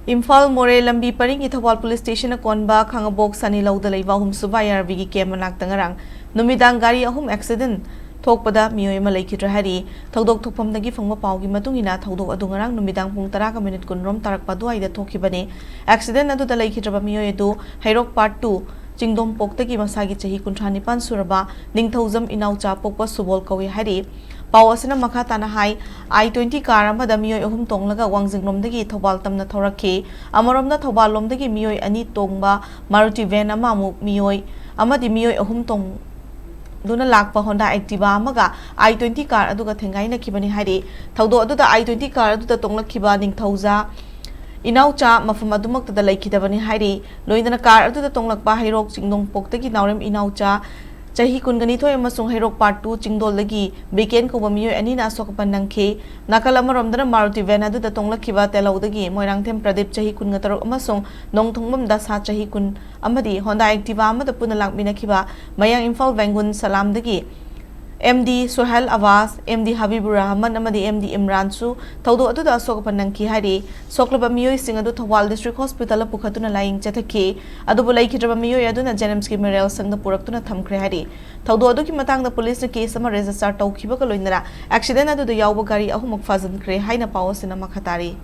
Imphal More Lambi Paring Ithawal Police Station Konba Kangabok Sani Lauda Laiva Hum Subaya Vigi Kemanak Tangarang Numidang Gari Ahum accident Thokpada Meeoi Leikhidre Hari Thodok Thokpam Dagi Fangma Paugi Matungina Thodok Adungarang Numidang Pung Taraka Minute Kunrom Tarak Paduai the Thokibane accident adu the Leikhidre Meeoi do Hairok Part 2 Jingdom Poktagi Masagi Chahi Kuntrani Pan Suraba Ningthozam Inaucha Pokpa Subol Kawi Hari Pawasana Makatana Hai I-20 car amada Meeoi ahum tonglaga Wangjingromdagi Thobal tamna thorake Amaramna Thobalomdagi Meeoi ani tongba Maruti van ama amuk Meeoi amadi Meeoi ahum tong duna lakpa Honda Activa amaga I-20 car aduga thengai na kibani hari thaudo aduda I-20 car aduda tonglakiba ningthauza Inaucha mafam adumak tada Leikhidabani hari loindana car aduda tonglakpa Hairok Jingdom Poktagi Naurem Inaucha Chahi Kungani Toy Masung Hairok Part 2 Jingdol Lagi Beken Koba Meeoi Anina Sokapan Nangke Nakalamaramdana Maruti van adu da Tonglakiba Telaudagi Moirang Them Pradip Chahi Kun Gatarok Amasung Nong Thongbam Dasa Chahi Kun Amadi Honda Activa Amada Punalak Minakiba Mayang Imphal Vangun Salam Dagi MD Sohail Awas, MD Habibur Rahman Amadi MD Imran Su Taudo adu da Sokapan Nangki Hari Soklaba Meeoi Singadu Thawal District Hospital Pukhatuna Lying Chatake Adubu Leikhidre Meeoi aduna Janamski Merel Sangda Purakuna Thamkre Hari Taudo adu ki matang da police case ama register tawkhiba ka loinara accident adu da yawba gari ahumuk fazan kre haina pawasina makhatari